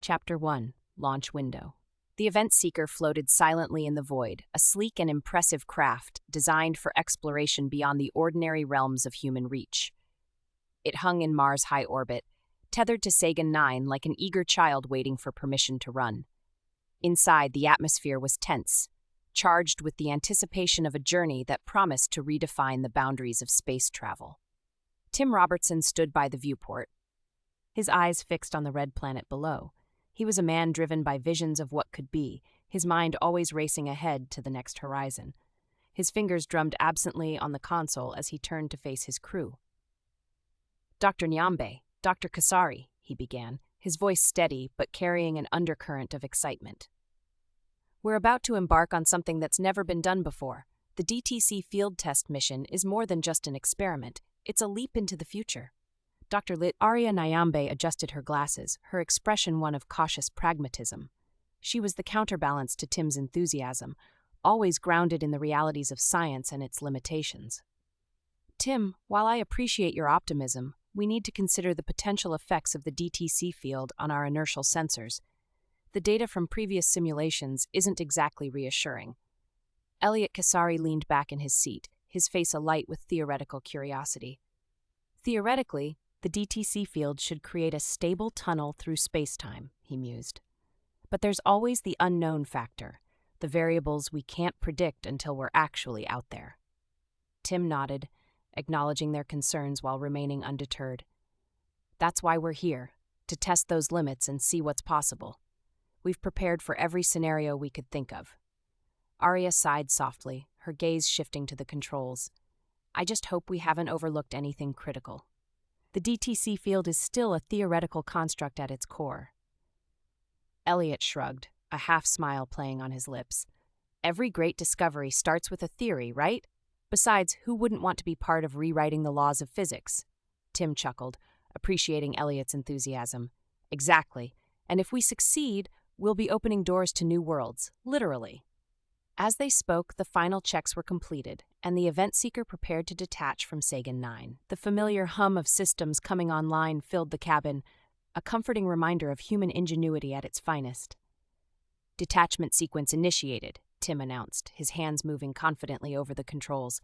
Chapter 1, Launch Window. The event seeker floated silently in the void, a sleek and impressive craft designed for exploration beyond the ordinary realms of human reach. It hung in Mars' high orbit, tethered to Sagan 9 like an eager child waiting for permission to run. Inside, the atmosphere was tense, charged with the anticipation of a journey that promised to redefine the boundaries of space travel. Tim Robertson stood by the viewport, his eyes fixed on the red planet below. He was a man driven by visions of what could be, his mind always racing ahead to the next horizon. His fingers drummed absently on the console as he turned to face his crew. "Dr. Nyambe, Dr. Kasari," he began, his voice steady but carrying an undercurrent of excitement. "We're about to embark on something that's never been done before. The DTC field test mission is more than just an experiment. It's a leap into the future." Arya Nyambe adjusted her glasses, her expression one of cautious pragmatism. She was the counterbalance to Tim's enthusiasm, always grounded in the realities of science and its limitations. "Tim, while I appreciate your optimism, we need to consider the potential effects of the DTC field on our inertial sensors. The data from previous simulations isn't exactly reassuring." Elliot Kasari leaned back in his seat, his face alight with theoretical curiosity. "Theoretically, the DTC field should create a stable tunnel through spacetime," he mused. "But there's always the unknown factor, the variables we can't predict until we're actually out there." Tim nodded, acknowledging their concerns while remaining undeterred. "That's why we're here, to test those limits and see what's possible. We've prepared for every scenario we could think of." Arya sighed softly, her gaze shifting to the controls. "I just hope we haven't overlooked anything critical. The DTC field is still a theoretical construct at its core." Elliot shrugged, a half-smile playing on his lips. "Every great discovery starts with a theory, right? Besides, who wouldn't want to be part of rewriting the laws of physics?" Tim chuckled, appreciating Elliot's enthusiasm. "Exactly. And if we succeed, we'll be opening doors to new worlds, literally." As they spoke, the final checks were completed, and the event seeker prepared to detach from Sagan 9. The familiar hum of systems coming online filled the cabin, a comforting reminder of human ingenuity at its finest. "Detachment sequence initiated," Tim announced, his hands moving confidently over the controls.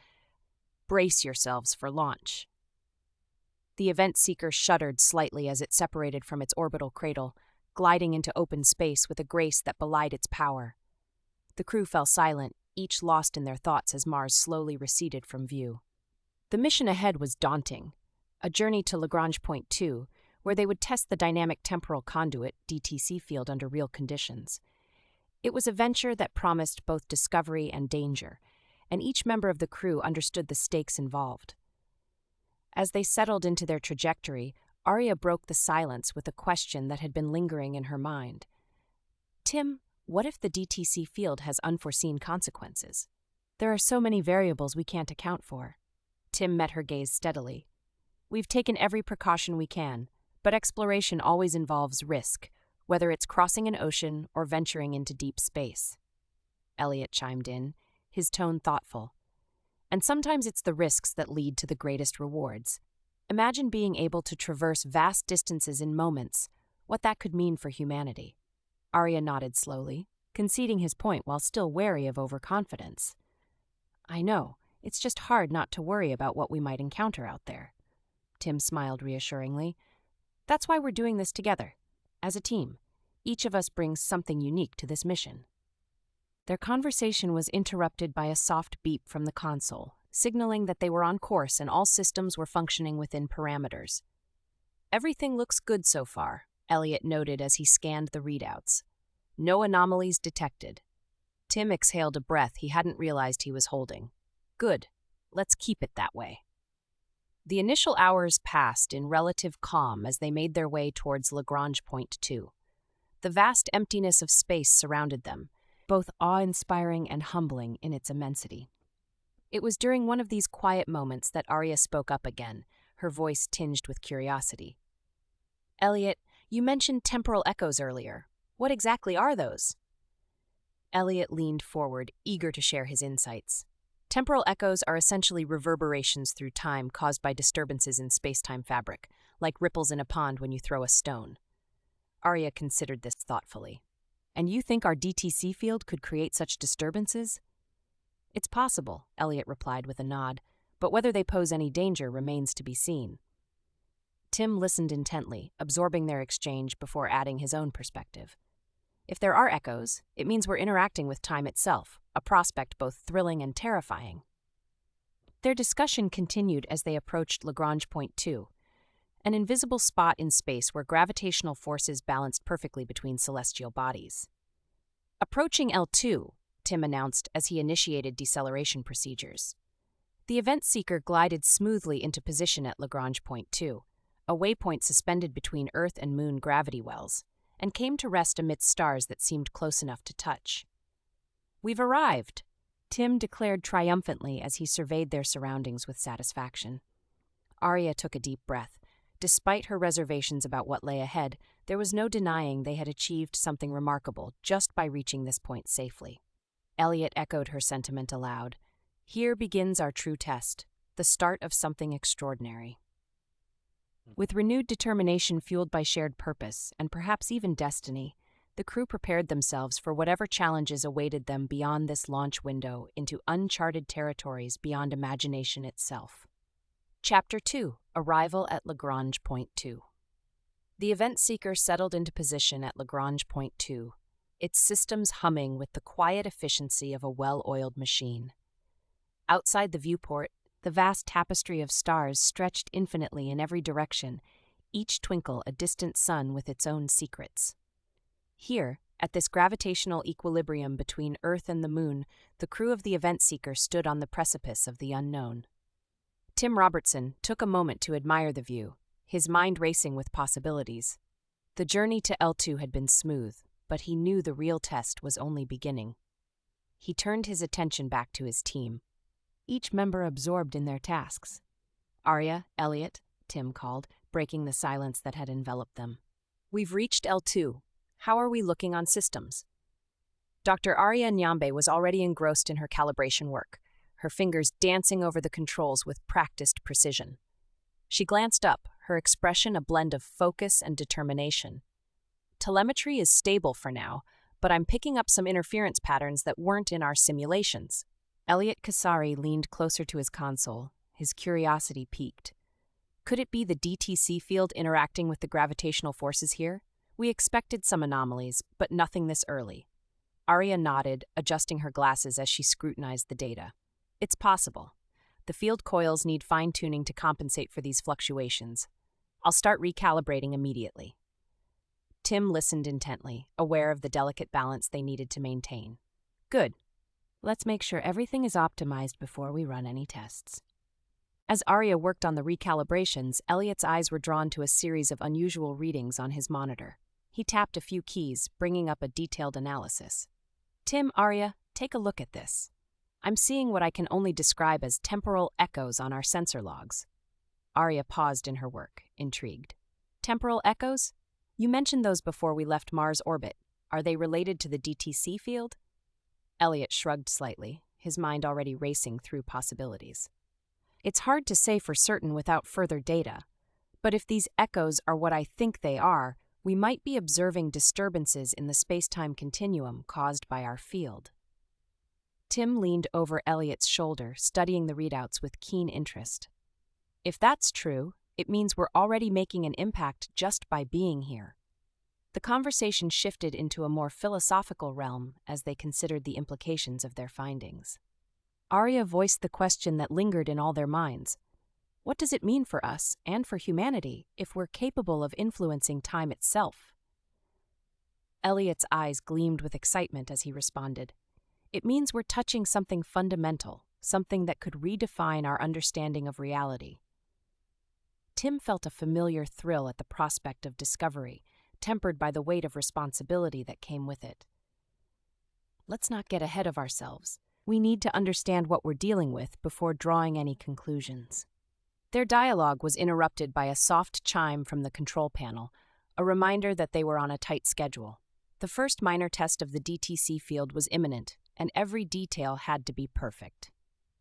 "Brace yourselves for launch." The event seeker shuddered slightly as it separated from its orbital cradle, gliding into open space with a grace that belied its power. The crew fell silent, each lost in their thoughts as Mars slowly receded from view. The mission ahead was daunting, a journey to Lagrange Point 2, where they would test the dynamic temporal conduit DTC field under real conditions. It was a venture that promised both discovery and danger, and each member of the crew understood the stakes involved. As they settled into their trajectory, Arya broke the silence with a question that had been lingering in her mind. "Tim, what if the DTC field has unforeseen consequences? There are so many variables we can't account for." Tim met her gaze steadily. "We've taken every precaution we can, but exploration always involves risk, whether it's crossing an ocean or venturing into deep space." Elliot chimed in, his tone thoughtful. "And sometimes it's the risks that lead to the greatest rewards. Imagine being able to traverse vast distances in moments, what that could mean for humanity." Arya nodded slowly, conceding his point while still wary of overconfidence. "I know, it's just hard not to worry about what we might encounter out there." Tim smiled reassuringly. "That's why we're doing this together, as a team. Each of us brings something unique to this mission." Their conversation was interrupted by a soft beep from the console, signaling that they were on course and all systems were functioning within parameters. "Everything looks good so far," Elliot noted as he scanned the readouts. "No anomalies detected." Tim exhaled a breath he hadn't realized he was holding. "Good. Let's keep it that way." The initial hours passed in relative calm as they made their way towards Lagrange Point 2. The vast emptiness of space surrounded them, both awe-inspiring and humbling in its immensity. It was during one of these quiet moments that Arya spoke up again, her voice tinged with curiosity. "Elliot, you mentioned temporal echoes earlier. What exactly are those?" Elliot leaned forward, eager to share his insights. Temporal echoes are essentially reverberations through time caused by disturbances in space-time fabric, like ripples in a pond when you throw a stone. Arya considered this thoughtfully. And you think our DTC field could create such disturbances? It's possible, Elliot replied with a nod, but whether they pose any danger remains to be seen. Tim listened intently, absorbing their exchange before adding his own perspective. If there are echoes, it means we're interacting with time itself, a prospect both thrilling and terrifying. Their discussion continued as they approached Lagrange Point 2, an invisible spot in space where gravitational forces balanced perfectly between celestial bodies. Approaching L2, Tim announced as he initiated deceleration procedures. The event seeker glided smoothly into position at Lagrange Point 2, a waypoint suspended between Earth and Moon gravity wells, and came to rest amidst stars that seemed close enough to touch. "We've arrived," Tim declared triumphantly as he surveyed their surroundings with satisfaction. Arya took a deep breath. Despite her reservations about what lay ahead, there was no denying they had achieved something remarkable just by reaching this point safely. Elliot echoed her sentiment aloud. "Here begins our true test, the start of something extraordinary." With renewed determination fueled by shared purpose, and perhaps even destiny, the crew prepared themselves for whatever challenges awaited them beyond this launch window into uncharted territories beyond imagination itself. Chapter 2: Arrival at Lagrange Point 2. The event seeker settled into position at Lagrange Point 2, its systems humming with the quiet efficiency of a well-oiled machine. Outside the viewport, the vast tapestry of stars stretched infinitely in every direction, each twinkle a distant sun with its own secrets. Here, at this gravitational equilibrium between Earth and the Moon, the crew of the event seeker stood on the precipice of the unknown. Tim Robertson took a moment to admire the view, his mind racing with possibilities. The journey to L2 had been smooth, but he knew the real test was only beginning. He turned his attention back to his team, each member absorbed in their tasks. "Arya, Elliot," Tim called, breaking the silence that had enveloped them. "We've reached L2. How are we looking on systems?" Dr. Arya Nyambe was already engrossed in her calibration work, her fingers dancing over the controls with practiced precision. She glanced up, her expression a blend of focus and determination. "Telemetry is stable for now, but I'm picking up some interference patterns that weren't in our simulations." Elliot Kasari leaned closer to his console, his curiosity piqued. Could it be the DTC field interacting with the gravitational forces here? We expected some anomalies, but nothing this early. Arya nodded, adjusting her glasses as she scrutinized the data. It's possible. The field coils need fine-tuning to compensate for these fluctuations. I'll start recalibrating immediately. Tim listened intently, aware of the delicate balance they needed to maintain. "Good. Let's make sure everything is optimized before we run any tests." As Arya worked on the recalibrations, Elliot's eyes were drawn to a series of unusual readings on his monitor. He tapped a few keys, bringing up a detailed analysis. "Tim, Arya, take a look at this. I'm seeing what I can only describe as temporal echoes on our sensor logs." Arya paused in her work, intrigued. "Temporal echoes? You mentioned those before we left Mars' orbit. Are they related to the DTC field?" Elliot shrugged slightly, his mind already racing through possibilities. "It's hard to say for certain without further data, but if these echoes are what I think they are, we might be observing disturbances in the space-time continuum caused by our field." Tim leaned over Elliot's shoulder, studying the readouts with keen interest. "If that's true, it means we're already making an impact just by being here." The conversation shifted into a more philosophical realm as they considered the implications of their findings. Arya voiced the question that lingered in all their minds. What does it mean for us, and for humanity, if we're capable of influencing time itself? Elliot's eyes gleamed with excitement as he responded. "It means we're touching something fundamental, something that could redefine our understanding of reality." Tim felt a familiar thrill at the prospect of discovery, tempered by the weight of responsibility that came with it. "Let's not get ahead of ourselves. We need to understand what we're dealing with before drawing any conclusions." Their dialogue was interrupted by a soft chime from the control panel, a reminder that they were on a tight schedule. The first minor test of the DTC field was imminent, and every detail had to be perfect.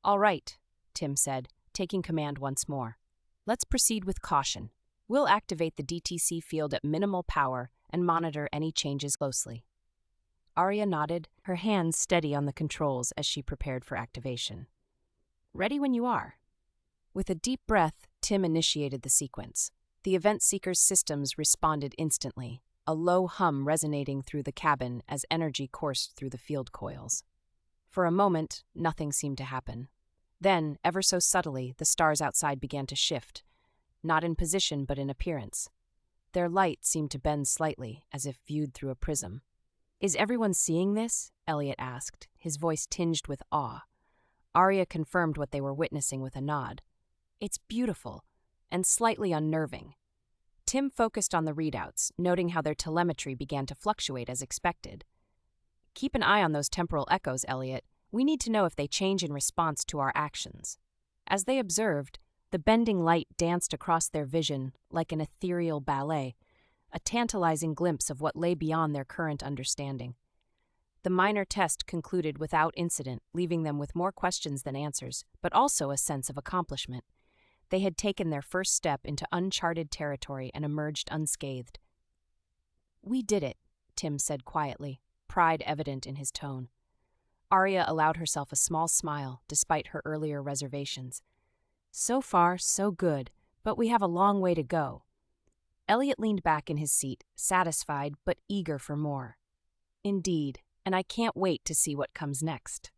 "All right," Tim said, taking command once more. "Let's proceed with caution. We'll activate the DTC field at minimal power and monitor any changes closely. Arya nodded, her hands steady on the controls as she prepared for activation. Ready when you are. With a deep breath, Tim initiated the sequence. The event seeker's systems responded instantly, a low hum resonating through the cabin as energy coursed through the field coils. For a moment, nothing seemed to happen. Then, ever so subtly, the stars outside began to shift, not in position but in appearance. Their light seemed to bend slightly, as if viewed through a prism. "Is everyone seeing this?" Elliot asked, his voice tinged with awe. Arya confirmed what they were witnessing with a nod. "It's beautiful, and slightly unnerving." Tim focused on the readouts, noting how their telemetry began to fluctuate as expected. "Keep an eye on those temporal echoes, Elliot. We need to know if they change in response to our actions." As they observed, the bending light danced across their vision like an ethereal ballet, a tantalizing glimpse of what lay beyond their current understanding. The minor test concluded without incident, leaving them with more questions than answers, but also a sense of accomplishment. They had taken their first step into uncharted territory and emerged unscathed. "We did it," Tim said quietly, pride evident in his tone. Arya allowed herself a small smile, despite her earlier reservations. "So far, so good, but we have a long way to go." Elliot leaned back in his seat, satisfied but eager for more. "Indeed, and I can't wait to see what comes next."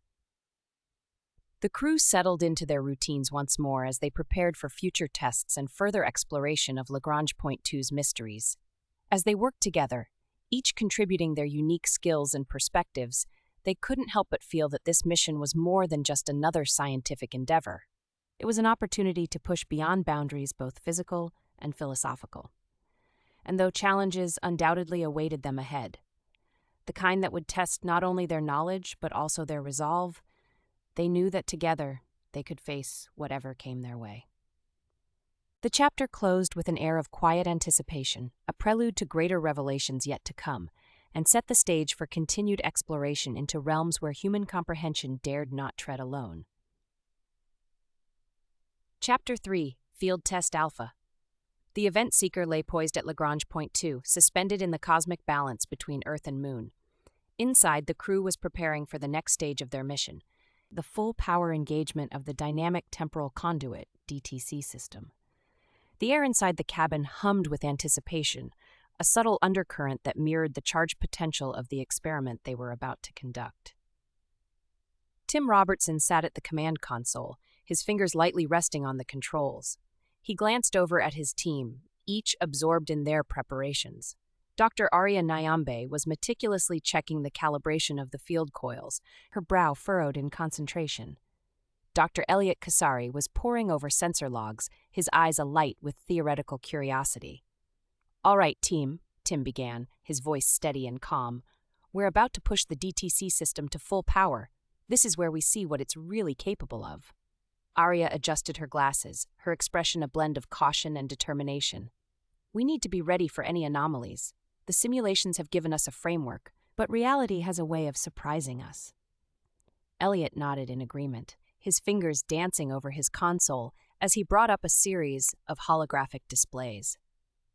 The crew settled into their routines once more as they prepared for future tests and further exploration of Lagrange Point 2's mysteries. As they worked together, each contributing their unique skills and perspectives, they couldn't help but feel that this mission was more than just another scientific endeavor. It was an opportunity to push beyond boundaries both physical and philosophical. And though challenges undoubtedly awaited them ahead, the kind that would test not only their knowledge but also their resolve, they knew that together they could face whatever came their way. The chapter closed with an air of quiet anticipation, a prelude to greater revelations yet to come, and set the stage for continued exploration into realms where human comprehension dared not tread alone. Chapter 3, Field Test Alpha. The event seeker lay poised at Lagrange Point 2, suspended in the cosmic balance between Earth and Moon. Inside, the crew was preparing for the next stage of their mission, the full power engagement of the Dynamic Temporal Conduit, DTC system. The air inside the cabin hummed with anticipation, a subtle undercurrent that mirrored the charged potential of the experiment they were about to conduct. Tim Robertson sat at the command console, his fingers lightly resting on the controls. He glanced over at his team, each absorbed in their preparations. Dr. Arya Nyambe was meticulously checking the calibration of the field coils, her brow furrowed in concentration. Dr. Elliot Kasari was poring over sensor logs, his eyes alight with theoretical curiosity. "All right, team," Tim began, his voice steady and calm. "We're about to push the DTC system to full power. This is where we see what it's really capable of." Arya adjusted her glasses, her expression a blend of caution and determination. "We need to be ready for any anomalies. The simulations have given us a framework, but reality has a way of surprising us." Elliot nodded in agreement, his fingers dancing over his console as he brought up a series of holographic displays.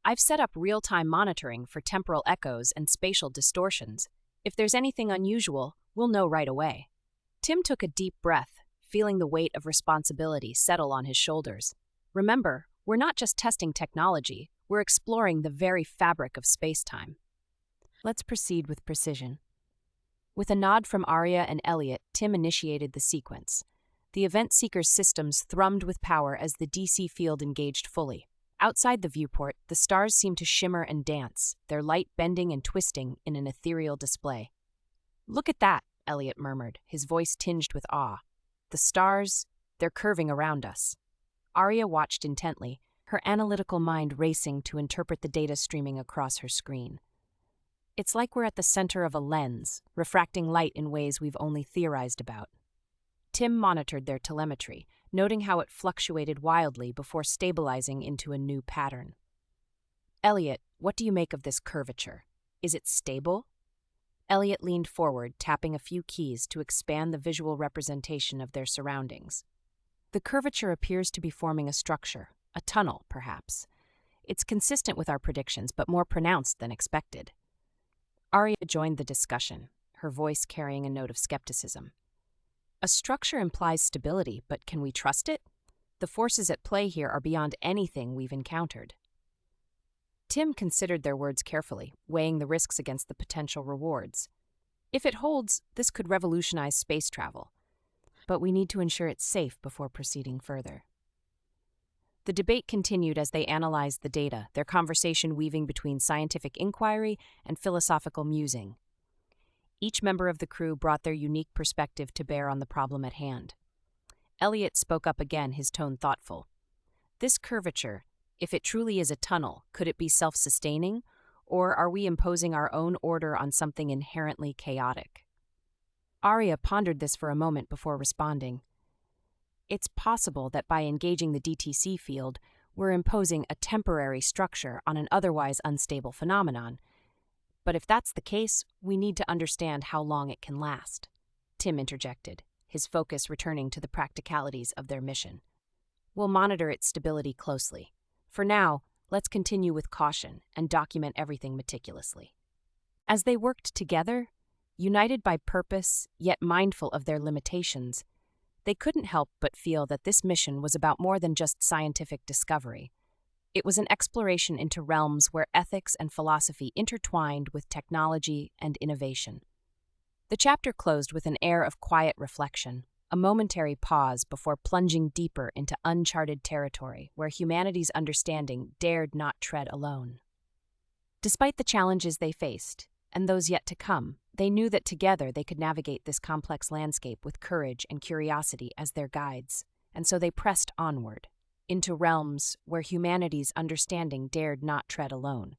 "I've set up real-time monitoring for temporal echoes and spatial distortions. If there's anything unusual, we'll know right away." Tim took a deep breath, feeling the weight of responsibility settle on his shoulders. "Remember, we're not just testing technology, we're exploring the very fabric of space-time." "Let's proceed with precision." With a nod from Arya and Elliot, Tim initiated the sequence. The event seeker's systems thrummed with power as the DC field engaged fully. Outside the viewport, the stars seemed to shimmer and dance, their light bending and twisting in an ethereal display. "Look at that," Elliot murmured, his voice tinged with awe. "The stars, they're curving around us." Arya watched intently, her analytical mind racing to interpret the data streaming across her screen. "It's like we're at the center of a lens, refracting light in ways we've only theorized about." Tim monitored their telemetry, noting how it fluctuated wildly before stabilizing into a new pattern. "Elliot, what do you make of this curvature? Is it stable?" Elliot leaned forward, tapping a few keys to expand the visual representation of their surroundings. "The curvature appears to be forming a structure, a tunnel, perhaps. It's consistent with our predictions, but more pronounced than expected. Arya joined the discussion, her voice carrying a note of skepticism. A structure implies stability, but can we trust it? The forces at play here are beyond anything we've encountered. Tim considered their words carefully, weighing the risks against the potential rewards. If it holds, this could revolutionize space travel. But we need to ensure it's safe before proceeding further. The debate continued as they analyzed the data, their conversation weaving between scientific inquiry and philosophical musing. Each member of the crew brought their unique perspective to bear on the problem at hand. Elliot spoke up again, his tone thoughtful. This curvature, if it truly is a tunnel, could it be self-sustaining, or are we imposing our own order on something inherently chaotic? Arya pondered this for a moment before responding. It's possible that by engaging the DTC field, we're imposing a temporary structure on an otherwise unstable phenomenon. But if that's the case, we need to understand how long it can last. Tim interjected, his focus returning to the practicalities of their mission. We'll monitor its stability closely. For now, let's continue with caution and document everything meticulously. As they worked together, united by purpose, yet mindful of their limitations, they couldn't help but feel that this mission was about more than just scientific discovery. It was an exploration into realms where ethics and philosophy intertwined with technology and innovation. The chapter closed with an air of quiet reflection, a momentary pause before plunging deeper into uncharted territory where humanity's understanding dared not tread alone. Despite the challenges they faced, and those yet to come, they knew that together they could navigate this complex landscape with courage and curiosity as their guides, and so they pressed onward, into realms where humanity's understanding dared not tread alone,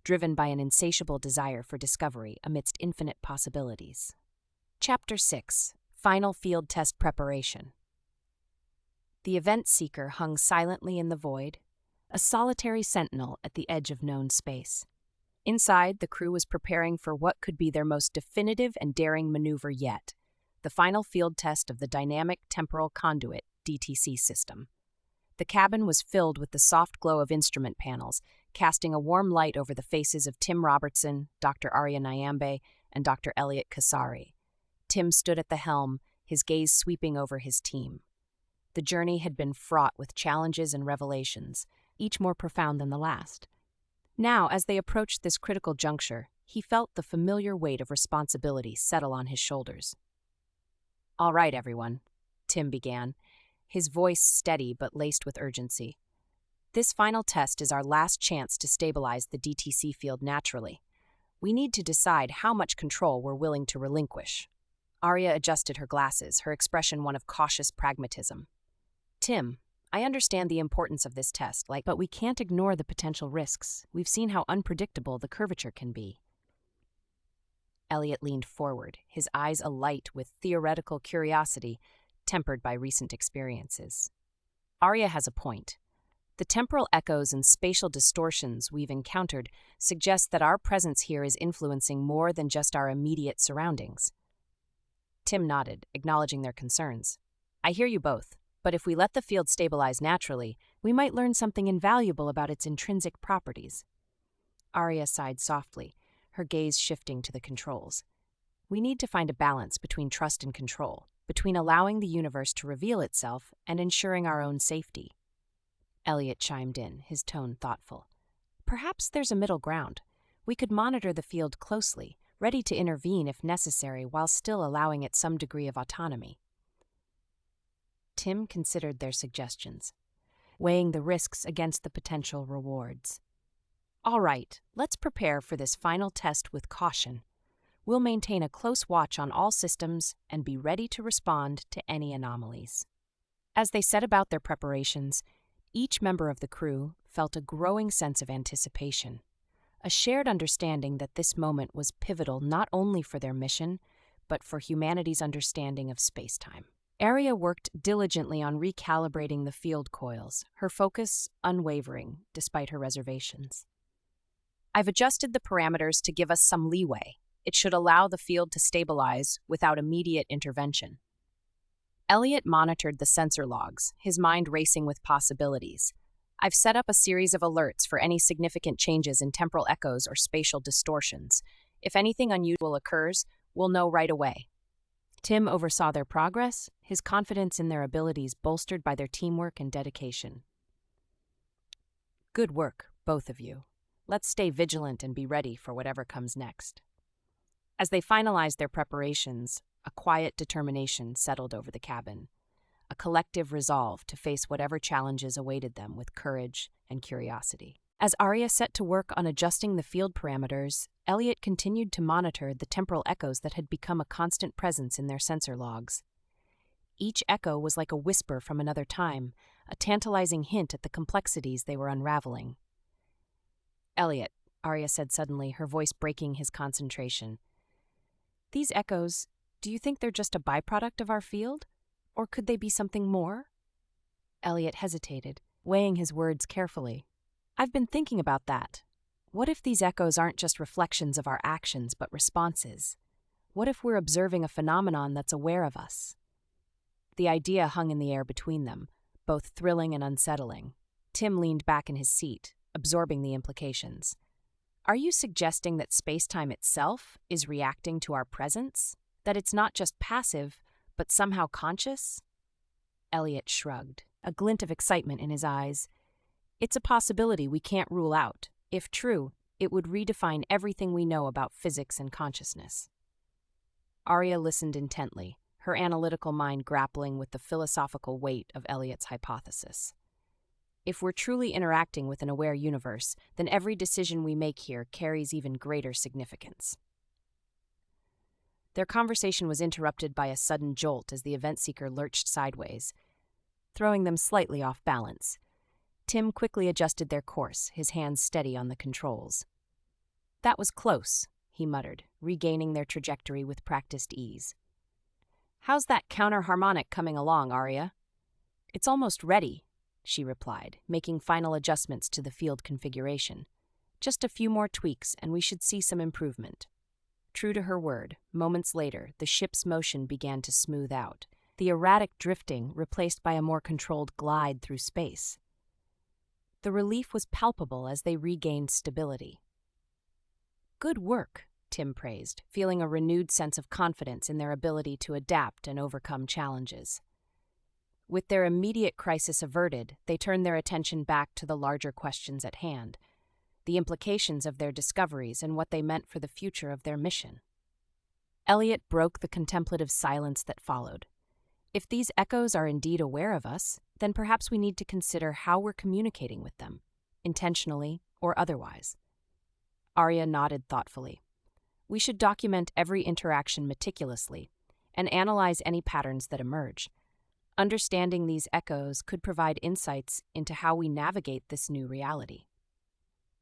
driven by an insatiable desire for discovery amidst infinite possibilities. Chapter 6. Final Field Test Preparation. The event seeker hung silently in the void, a solitary sentinel at the edge of known space. Inside, the crew was preparing for what could be their most definitive and daring maneuver yet, the final field test of the Dynamic Temporal Conduit (DTC) system. The cabin was filled with the soft glow of instrument panels, casting a warm light over the faces of Tim Robertson, Dr. Arya Nyambe, and Dr. Elliot Kasari. Tim stood at the helm, his gaze sweeping over his team. The journey had been fraught with challenges and revelations, each more profound than the last. Now, as they approached this critical juncture, he felt the familiar weight of responsibility settle on his shoulders. "All right, everyone," Tim began, his voice steady but laced with urgency. "This final test is our last chance to stabilize the DTC field naturally. We need to decide how much control we're willing to relinquish." Arya adjusted her glasses, her expression one of cautious pragmatism. "Tim, I understand the importance of this test, but we can't ignore the potential risks. We've seen how unpredictable the curvature can be." Elliot leaned forward, his eyes alight with theoretical curiosity, tempered by recent experiences. "Arya has a point. The temporal echoes and spatial distortions we've encountered suggest that our presence here is influencing more than just our immediate surroundings." Tim nodded, acknowledging their concerns. "I hear you both. But if we let the field stabilize naturally, we might learn something invaluable about its intrinsic properties." Arya sighed softly, her gaze shifting to the controls. "We need to find a balance between trust and control, between allowing the universe to reveal itself and ensuring our own safety." Elliot chimed in, his tone thoughtful. "Perhaps there's a middle ground. We could monitor the field closely, ready to intervene if necessary while still allowing it some degree of autonomy." Tim considered their suggestions, weighing the risks against the potential rewards. "All right, let's prepare for this final test with caution. We'll maintain a close watch on all systems and be ready to respond to any anomalies." As they set about their preparations, each member of the crew felt a growing sense of anticipation, a shared understanding that this moment was pivotal not only for their mission, but for humanity's understanding of space-time. Arya worked diligently on recalibrating the field coils, her focus unwavering despite her reservations. "I've adjusted the parameters to give us some leeway. It should allow the field to stabilize without immediate intervention." Elliot monitored the sensor logs, his mind racing with possibilities. I've set up a series of alerts for any significant changes in temporal echoes or spatial distortions. If anything unusual occurs, we'll know right away. Tim oversaw their progress, his confidence in their abilities bolstered by their teamwork and dedication. Good work, both of you. Let's stay vigilant and be ready for whatever comes next. As they finalized their preparations, a quiet determination settled over the cabin, a collective resolve to face whatever challenges awaited them with courage and curiosity. As Arya set to work on adjusting the field parameters, Elliot continued to monitor the temporal echoes that had become a constant presence in their sensor logs. Each echo was like a whisper from another time, a tantalizing hint at the complexities they were unraveling. "Elliot," Arya said suddenly, her voice breaking his concentration. "These echoes, do you think they're just a byproduct of our field? Or could they be something more?" Elliot hesitated, weighing his words carefully. "I've been thinking about that. What if these echoes aren't just reflections of our actions, but responses? What if we're observing a phenomenon that's aware of us?" The idea hung in the air between them, both thrilling and unsettling. Tim leaned back in his seat, absorbing the implications. "Are you suggesting that space-time itself is reacting to our presence? That it's not just passive, but somehow conscious?" Elliot shrugged, a glint of excitement in his eyes. "It's a possibility we can't rule out. If true, it would redefine everything we know about physics and consciousness." Arya listened intently, her analytical mind grappling with the philosophical weight of Elliot's hypothesis. If we're truly interacting with an aware universe, then every decision we make here carries even greater significance. Their conversation was interrupted by a sudden jolt as the event seeker lurched sideways, throwing them slightly off balance. Tim quickly adjusted their course, his hands steady on the controls. "That was close," he muttered, regaining their trajectory with practiced ease. "How's that counter-harmonic coming along, Arya?" "It's almost ready," she replied, making final adjustments to the field configuration. "Just a few more tweaks, and we should see some improvement." True to her word, moments later, the ship's motion began to smooth out, the erratic drifting replaced by a more controlled glide through space. The relief was palpable as they regained stability. "Good work," Tim praised, feeling a renewed sense of confidence in their ability to adapt and overcome challenges. With their immediate crisis averted, they turned their attention back to the larger questions at hand, the implications of their discoveries and what they meant for the future of their mission. Elliot broke the contemplative silence that followed. "If these echoes are indeed aware of us, then perhaps we need to consider how we're communicating with them, intentionally or otherwise." Arya nodded thoughtfully. "We should document every interaction meticulously and analyze any patterns that emerge. Understanding these echoes could provide insights into how we navigate this new reality."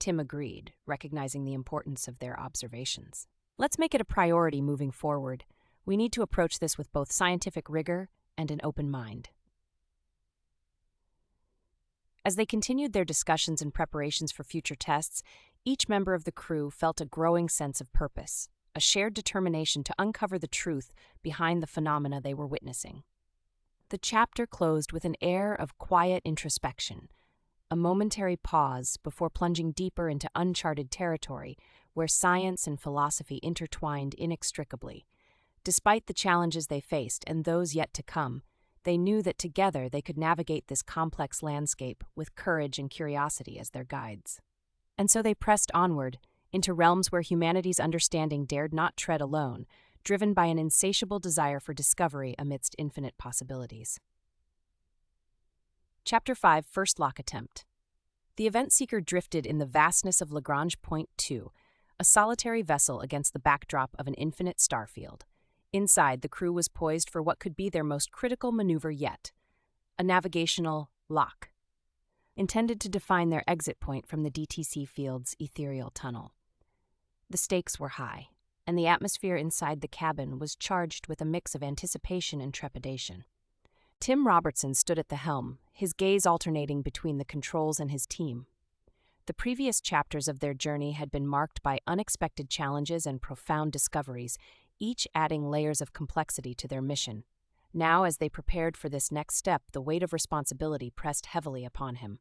Tim agreed, recognizing the importance of their observations. "Let's make it a priority moving forward. We need to approach this with both scientific rigor and an open mind." As they continued their discussions and preparations for future tests, each member of the crew felt a growing sense of purpose, a shared determination to uncover the truth behind the phenomena they were witnessing. The chapter closed with an air of quiet introspection, a momentary pause before plunging deeper into uncharted territory where science and philosophy intertwined inextricably. Despite the challenges they faced and those yet to come, they knew that together they could navigate this complex landscape with courage and curiosity as their guides. And so they pressed onward, into realms where humanity's understanding dared not tread alone, driven by an insatiable desire for discovery amidst infinite possibilities. Chapter 5, First Lock Attempt. The event seeker drifted in the vastness of Lagrange Point 2, a solitary vessel against the backdrop of an infinite starfield. Inside, the crew was poised for what could be their most critical maneuver yet, a navigational lock, intended to define their exit point from the DTC field's ethereal tunnel. The stakes were high, and the atmosphere inside the cabin was charged with a mix of anticipation and trepidation. Tim Robertson stood at the helm, his gaze alternating between the controls and his team. The previous chapters of their journey had been marked by unexpected challenges and profound discoveries, each adding layers of complexity to their mission. Now, as they prepared for this next step, the weight of responsibility pressed heavily upon him.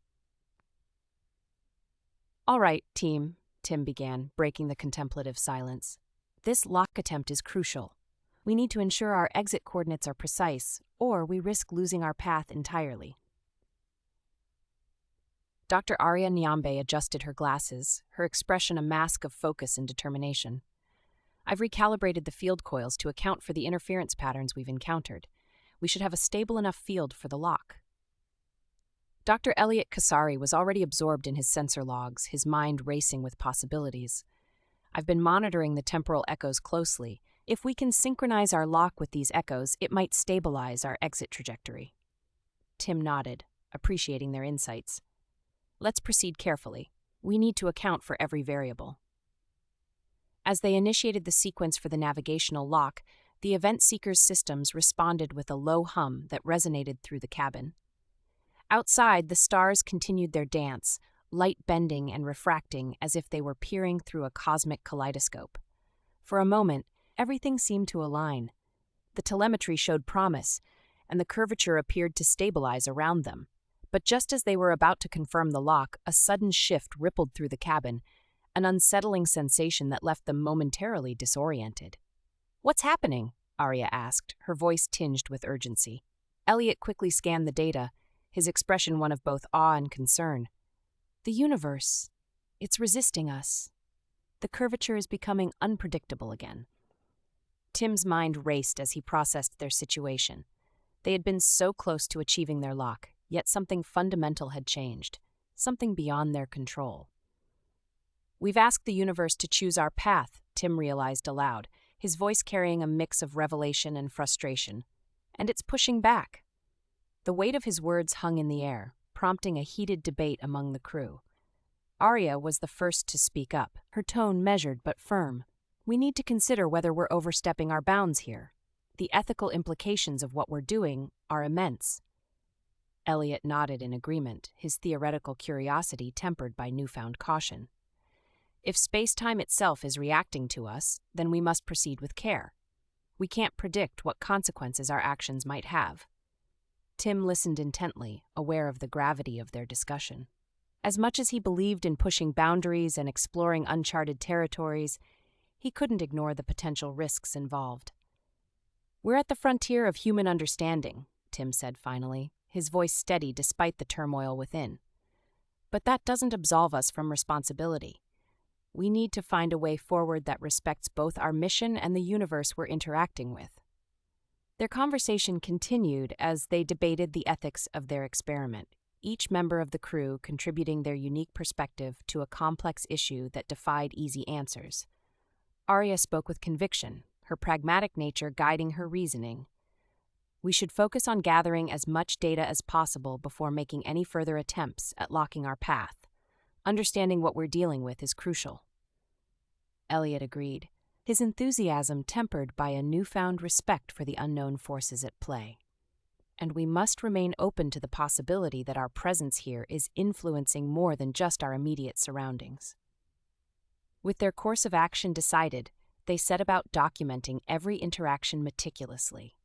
All right, team, Tim began, breaking the contemplative silence. This lock attempt is crucial. We need to ensure our exit coordinates are precise, or we risk losing our path entirely. Dr. Arya Nyambe adjusted her glasses, her expression a mask of focus and determination. I've recalibrated the field coils to account for the interference patterns we've encountered. We should have a stable enough field for the lock. Dr. Elliot Kasari was already absorbed in his sensor logs, his mind racing with possibilities. I've been monitoring the temporal echoes closely. If we can synchronize our lock with these echoes, it might stabilize our exit trajectory. Tim nodded, appreciating their insights. Let's proceed carefully. We need to account for every variable. As they initiated the sequence for the navigational lock, the event seeker's systems responded with a low hum that resonated through the cabin. Outside, the stars continued their dance, light bending and refracting as if they were peering through a cosmic kaleidoscope. For a moment, everything seemed to align. The telemetry showed promise, and the curvature appeared to stabilize around them. But just as they were about to confirm the lock, a sudden shift rippled through the cabin, an unsettling sensation that left them momentarily disoriented. "What's happening?" Arya asked, her voice tinged with urgency. Elliot quickly scanned the data, his expression one of both awe and concern. "The universe. It's resisting us. The curvature is becoming unpredictable again." Tim's mind raced as he processed their situation. They had been so close to achieving their lock, yet something fundamental had changed, something beyond their control. "We've asked the universe to choose our path," Tim realized aloud, his voice carrying a mix of revelation and frustration. "And it's pushing back." The weight of his words hung in the air, prompting a heated debate among the crew. Arya was the first to speak up, her tone measured but firm. "We need to consider whether we're overstepping our bounds here. The ethical implications of what we're doing are immense." Elliot nodded in agreement, his theoretical curiosity tempered by newfound caution. "If space-time itself is reacting to us, then we must proceed with care. We can't predict what consequences our actions might have." Tim listened intently, aware of the gravity of their discussion. As much as he believed in pushing boundaries and exploring uncharted territories, he couldn't ignore the potential risks involved. "We're at the frontier of human understanding," Tim said finally, his voice steady despite the turmoil within. "But that doesn't absolve us from responsibility. We need to find a way forward that respects both our mission and the universe we're interacting with." Their conversation continued as they debated the ethics of their experiment, each member of the crew contributing their unique perspective to a complex issue that defied easy answers. Arya spoke with conviction, her pragmatic nature guiding her reasoning. "We should focus on gathering as much data as possible before making any further attempts at locking our path. Understanding what we're dealing with is crucial." Elliot agreed, his enthusiasm tempered by a newfound respect for the unknown forces at play. "And we must remain open to the possibility that our presence here is influencing more than just our immediate surroundings." With their course of action decided, they set about documenting every interaction meticulously,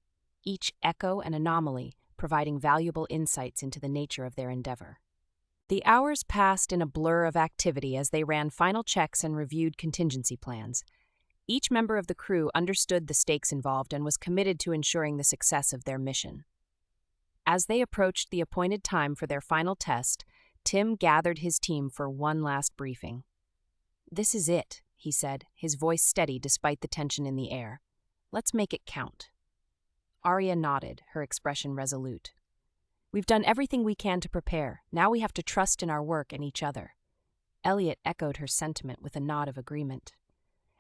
each echo and anomaly providing valuable insights into the nature of their endeavor. The hours passed in a blur of activity as they ran final checks and reviewed contingency plans. Each member of the crew understood the stakes involved and was committed to ensuring the success of their mission. As they approached the appointed time for their final test, Tim gathered his team for one last briefing. "This is it," he said, his voice steady despite the tension in the air. "Let's make it count." Arya nodded, her expression resolute. "We've done everything we can to prepare. Now we have to trust in our work and each other." Elliot echoed her sentiment with a nod of agreement.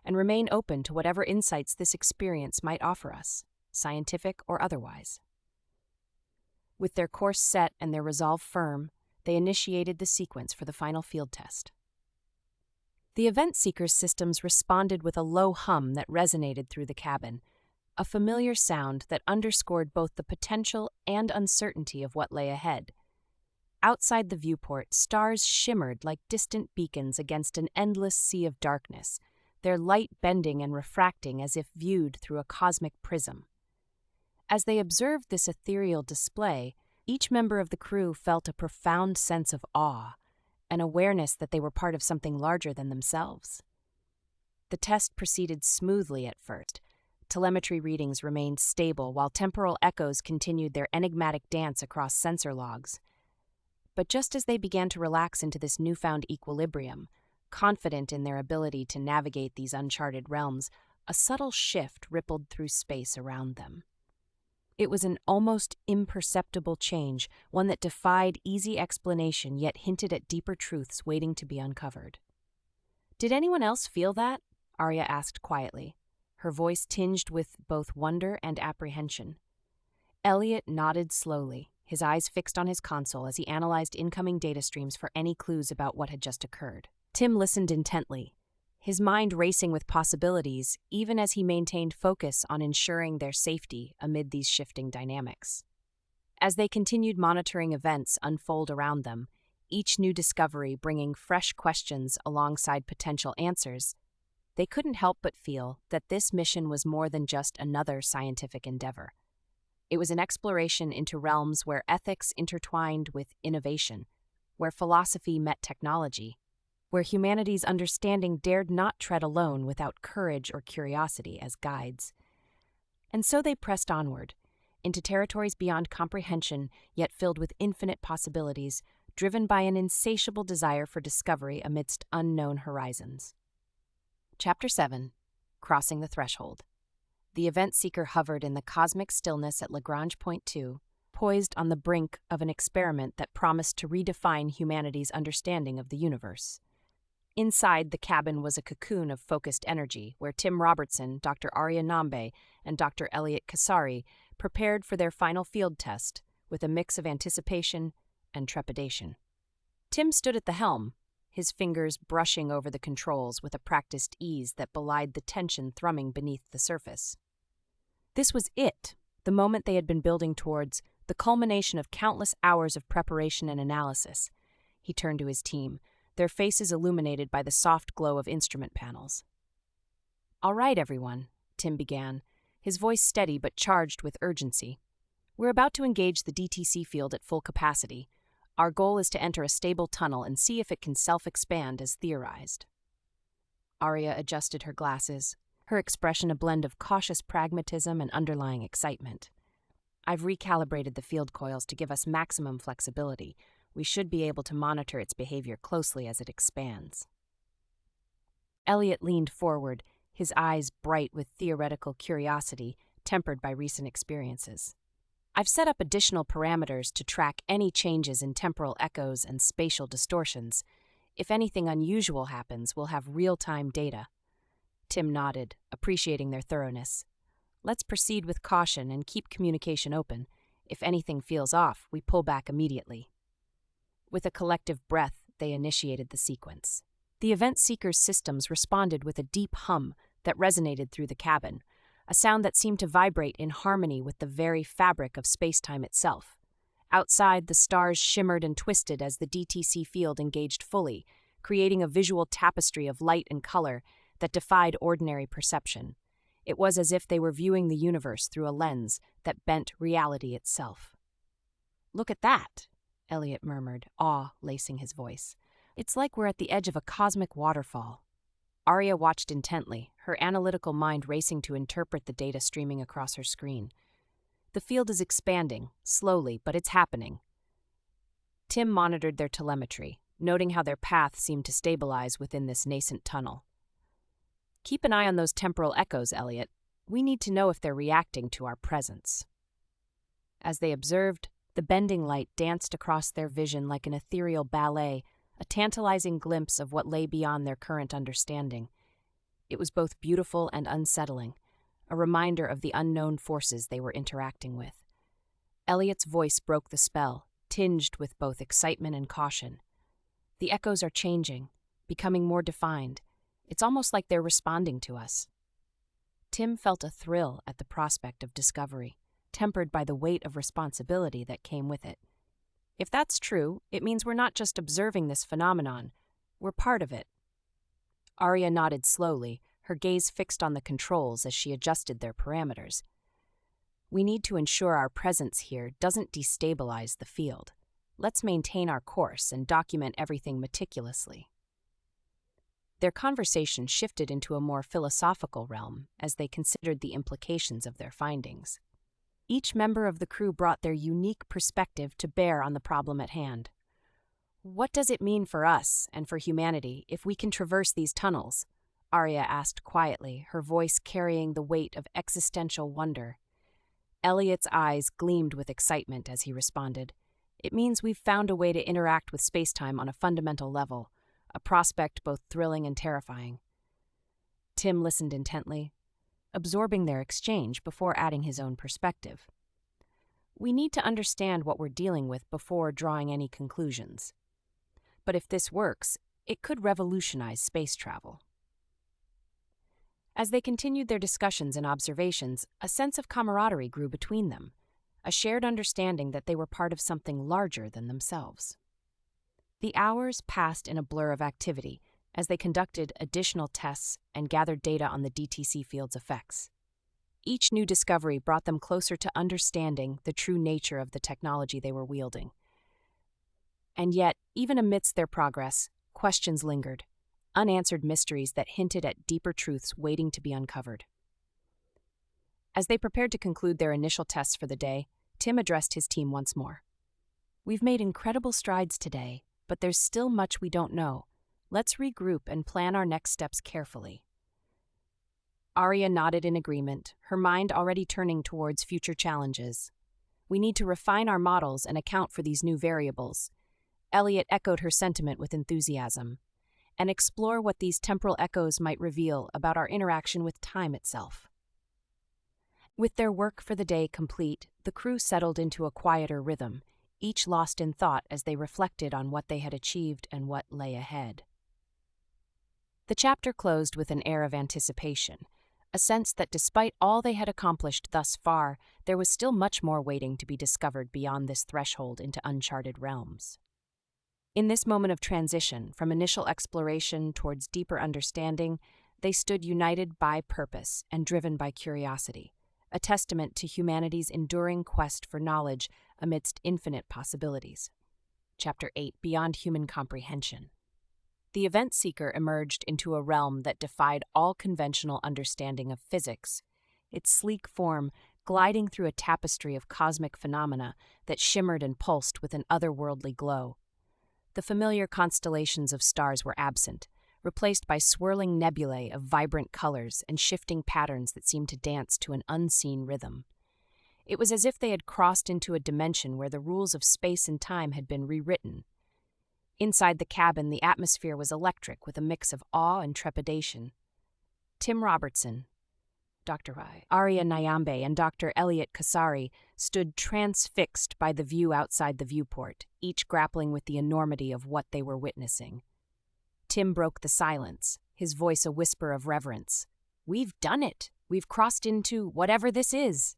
"And remain open to whatever insights this experience might offer us, scientific or otherwise." With their course set and their resolve firm, they initiated the sequence for the final field test. The event seeker's systems responded with a low hum that resonated through the cabin, a familiar sound that underscored both the potential and uncertainty of what lay ahead. Outside the viewport, stars shimmered like distant beacons against an endless sea of darkness, their light bending and refracting as if viewed through a cosmic prism. As they observed this ethereal display, each member of the crew felt a profound sense of awe, an awareness that they were part of something larger than themselves. The test proceeded smoothly at first. Telemetry readings remained stable while temporal echoes continued their enigmatic dance across sensor logs. But just as they began to relax into this newfound equilibrium, confident in their ability to navigate these uncharted realms, a subtle shift rippled through space around them. It was an almost imperceptible change, one that defied easy explanation yet hinted at deeper truths waiting to be uncovered. "Did anyone else feel that?" Arya asked quietly, her voice tinged with both wonder and apprehension. Elliot nodded slowly, his eyes fixed on his console as he analyzed incoming data streams for any clues about what had just occurred. Tim listened intently, his mind racing with possibilities, even as he maintained focus on ensuring their safety amid these shifting dynamics. As they continued monitoring events unfold around them, each new discovery bringing fresh questions alongside potential answers, they couldn't help but feel that this mission was more than just another scientific endeavor. It was an exploration into realms where ethics intertwined with innovation, where philosophy met technology, where humanity's understanding dared not tread alone without courage or curiosity as guides. And so they pressed onward, into territories beyond comprehension, yet filled with infinite possibilities, driven by an insatiable desire for discovery amidst unknown horizons. Chapter 7. Crossing the Threshold. The event seeker hovered in the cosmic stillness at Lagrange Point 2, poised on the brink of an experiment that promised to redefine humanity's understanding of the universe. Inside, the cabin was a cocoon of focused energy, where Tim Robertson, Dr. Arya Nambe, and Dr. Elliot Kasari prepared for their final field test with a mix of anticipation and trepidation. Tim stood at the helm, his fingers brushing over the controls with a practiced ease that belied the tension thrumming beneath the surface. This was it, the moment they had been building towards, the culmination of countless hours of preparation and analysis. He turned to his team, their faces illuminated by the soft glow of instrument panels. "All right, everyone," Tim began, his voice steady but charged with urgency. "We're about to engage the DTC field at full capacity. Our goal is to enter a stable tunnel and see if it can self-expand as theorized." Arya adjusted her glasses, her expression a blend of cautious pragmatism and underlying excitement. "I've recalibrated the field coils to give us maximum flexibility. We should be able to monitor its behavior closely as it expands." Elliot leaned forward, his eyes bright with theoretical curiosity, tempered by recent experiences. "I've set up additional parameters to track any changes in temporal echoes and spatial distortions. If anything unusual happens, we'll have real-time data." Tim nodded, appreciating their thoroughness. "Let's proceed with caution and keep communication open. If anything feels off, we pull back immediately." With a collective breath, they initiated the sequence. The event seeker's systems responded with a deep hum that resonated through the cabin, a sound that seemed to vibrate in harmony with the very fabric of space-time itself. Outside, the stars shimmered and twisted as the DTC field engaged fully, creating a visual tapestry of light and color that defied ordinary perception. It was as if they were viewing the universe through a lens that bent reality itself. "Look at that," Elliot murmured, awe lacing his voice. "It's like we're at the edge of a cosmic waterfall." Arya watched intently, her analytical mind racing to interpret the data streaming across her screen. "The field is expanding, slowly, but it's happening." Tim monitored their telemetry, noting how their path seemed to stabilize within this nascent tunnel. "Keep an eye on those temporal echoes, Elliot. We need to know if they're reacting to our presence." As they observed, the bending light danced across their vision like an ethereal ballet, a tantalizing glimpse of what lay beyond their current understanding. It was both beautiful and unsettling, a reminder of the unknown forces they were interacting with. Elliot's voice broke the spell, tinged with both excitement and caution. "The echoes are changing, becoming more defined. It's almost like they're responding to us." Tim felt a thrill at the prospect of discovery, tempered by the weight of responsibility that came with it. If that's true, it means we're not just observing this phenomenon, we're part of it. Arya nodded slowly, her gaze fixed on the controls as she adjusted their parameters. "We need to ensure our presence here doesn't destabilize the field. Let's maintain our course and document everything meticulously. Their conversation shifted into a more philosophical realm as they considered the implications of their findings. Each member of the crew brought their unique perspective to bear on the problem at hand. What does it mean for us and for humanity if we can traverse these tunnels? Arya asked quietly, her voice carrying the weight of existential wonder. Elliot's eyes gleamed with excitement as he responded. It means we've found a way to interact with spacetime on a fundamental level, a prospect both thrilling and terrifying. Tim listened intently, absorbing their exchange before adding his own perspective. We need to understand what we're dealing with before drawing any conclusions. But if this works, it could revolutionize space travel. As they continued their discussions and observations, a sense of camaraderie grew between them, a shared understanding that they were part of something larger than themselves. The hours passed in a blur of activity as they conducted additional tests and gathered data on the DTC field's effects. Each new discovery brought them closer to understanding the true nature of the technology they were wielding. And yet, even amidst their progress, questions lingered, unanswered mysteries that hinted at deeper truths waiting to be uncovered. As they prepared to conclude their initial tests for the day, Tim addressed his team once more. We've made incredible strides today, but there's still much we don't know. Let's regroup and plan our next steps carefully. Arya nodded in agreement, her mind already turning towards future challenges. We need to refine our models and account for these new variables. Elliot echoed her sentiment with enthusiasm, and explore what these temporal echoes might reveal about our interaction with time itself. With their work for the day complete, the crew settled into a quieter rhythm, each lost in thought as they reflected on what they had achieved and what lay ahead. The chapter closed with an air of anticipation, a sense that despite all they had accomplished thus far, there was still much more waiting to be discovered beyond this threshold into uncharted realms. In this moment of transition, from initial exploration towards deeper understanding, they stood united by purpose and driven by curiosity, a testament to humanity's enduring quest for knowledge amidst infinite possibilities. Chapter 8: Beyond Human Comprehension. The event seeker emerged into a realm that defied all conventional understanding of physics, its sleek form gliding through a tapestry of cosmic phenomena that shimmered and pulsed with an otherworldly glow. The familiar constellations of stars were absent, replaced by swirling nebulae of vibrant colors and shifting patterns that seemed to dance to an unseen rhythm. It was as if they had crossed into a dimension where the rules of space and time had been rewritten. Inside the cabin, the atmosphere was electric with a mix of awe and trepidation. Tim Robertson, Dr. Arya Nyambe, and Dr. Elliot Kasari stood transfixed by the view outside the viewport, each grappling with the enormity of what they were witnessing. Tim broke the silence, his voice a whisper of reverence. "We've done it! We've crossed into whatever this is!"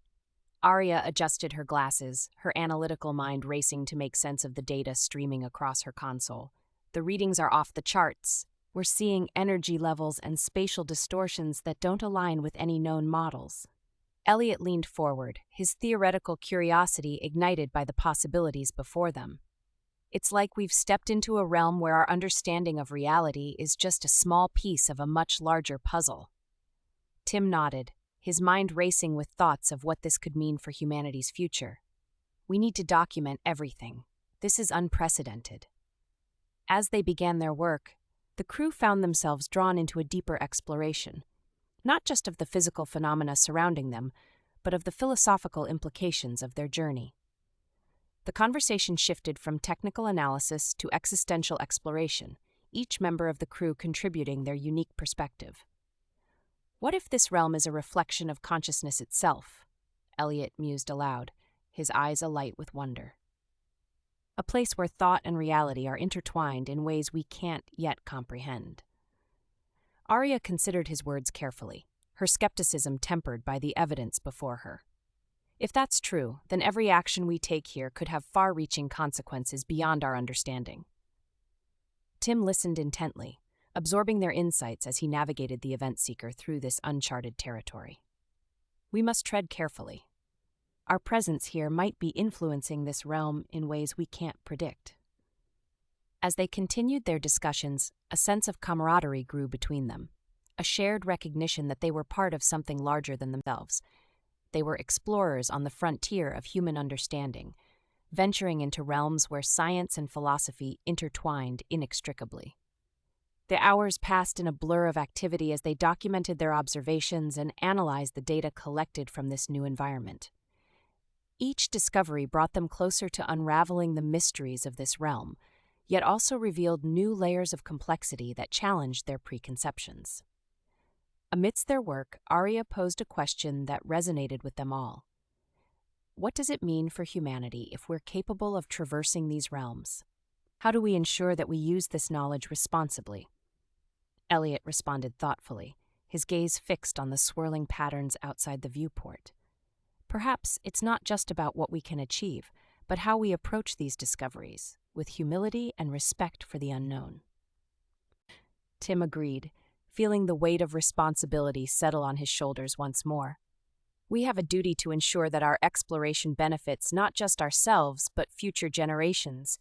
Arya adjusted her glasses, her analytical mind racing to make sense of the data streaming across her console. "The readings are off the charts. We're seeing energy levels and spatial distortions that don't align with any known models." Elliot leaned forward, his theoretical curiosity ignited by the possibilities before them. "It's like we've stepped into a realm where our understanding of reality is just a small piece of a much larger puzzle." Tim nodded, his mind racing with thoughts of what this could mean for humanity's future. "We need to document everything. This is unprecedented." As they began their work, the crew found themselves drawn into a deeper exploration, not just of the physical phenomena surrounding them, but of the philosophical implications of their journey. The conversation shifted from technical analysis to existential exploration, each member of the crew contributing their unique perspective. "What if this realm is a reflection of consciousness itself?" Elliot mused aloud, his eyes alight with wonder. "A place where thought and reality are intertwined in ways we can't yet comprehend." Arya considered his words carefully, her skepticism tempered by the evidence before her. If that's true, then every action we take here could have far-reaching consequences beyond our understanding. Tim listened intently, absorbing their insights as he navigated the event seeker through this uncharted territory. "We must tread carefully. our presence here might be influencing this realm in ways we can't predict. As they continued their discussions, a sense of camaraderie grew between them, a shared recognition that they were part of something larger than themselves. They were explorers on the frontier of human understanding, venturing into realms where science and philosophy intertwined inextricably. The hours passed in a blur of activity as they documented their observations and analyzed the data collected from this new environment. Each discovery brought them closer to unraveling the mysteries of this realm, yet also revealed new layers of complexity that challenged their preconceptions. Amidst their work, Arya posed a question that resonated with them all. What does it mean for humanity if we're capable of traversing these realms? How do we ensure that we use this knowledge responsibly? Elliot responded thoughtfully, his gaze fixed on the swirling patterns outside the viewport. Perhaps it's not just about what we can achieve, but how we approach these discoveries, with humility and respect for the unknown. Tim agreed, feeling the weight of responsibility settle on his shoulders once more. We have a duty to ensure that our exploration benefits not just ourselves, but future generations.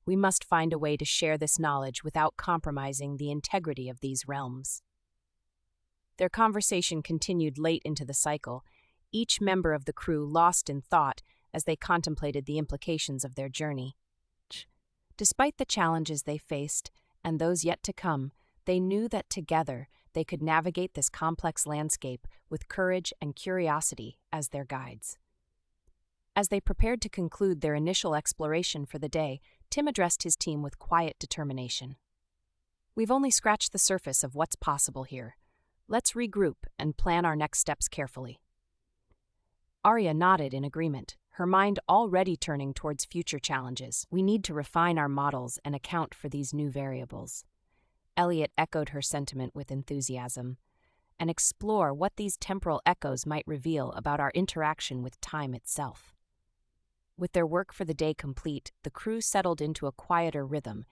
We must find a way to share this knowledge without compromising the integrity of these realms. Their conversation continued late into the cycle, each member of the crew lost in thought as they contemplated the implications of their journey. Despite the challenges they faced, and those yet to come, they knew that together they could navigate this complex landscape with courage and curiosity as their guides. As they prepared to conclude their initial exploration for the day, Tim addressed his team with quiet determination. We've only scratched the surface of what's possible here. Let's regroup and plan our next steps carefully. Arya nodded in agreement, her mind already turning towards future challenges. We need to refine our models and account for these new variables. Elliot echoed her sentiment with enthusiasm, and explore what these temporal echoes might reveal about our interaction with time itself. With their work for the day complete, the crew settled into a quieter rhythm,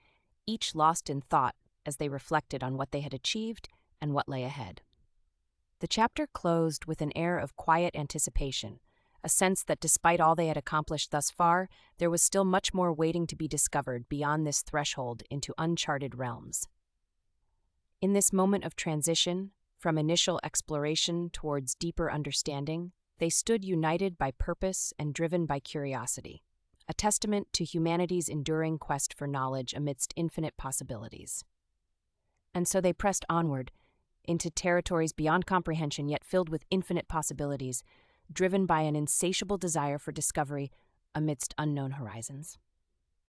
each lost in thought as they reflected on what they had achieved and what lay ahead. The chapter closed with an air of quiet anticipation, a sense that despite all they had accomplished thus far, there was still much more waiting to be discovered beyond this threshold into uncharted realms. In this moment of transition, from initial exploration towards deeper understanding, they stood united by purpose and driven by curiosity, a testament to humanity's enduring quest for knowledge amidst infinite possibilities. And so they pressed onward, into territories beyond comprehension yet filled with infinite possibilities, driven by an insatiable desire for discovery amidst unknown horizons.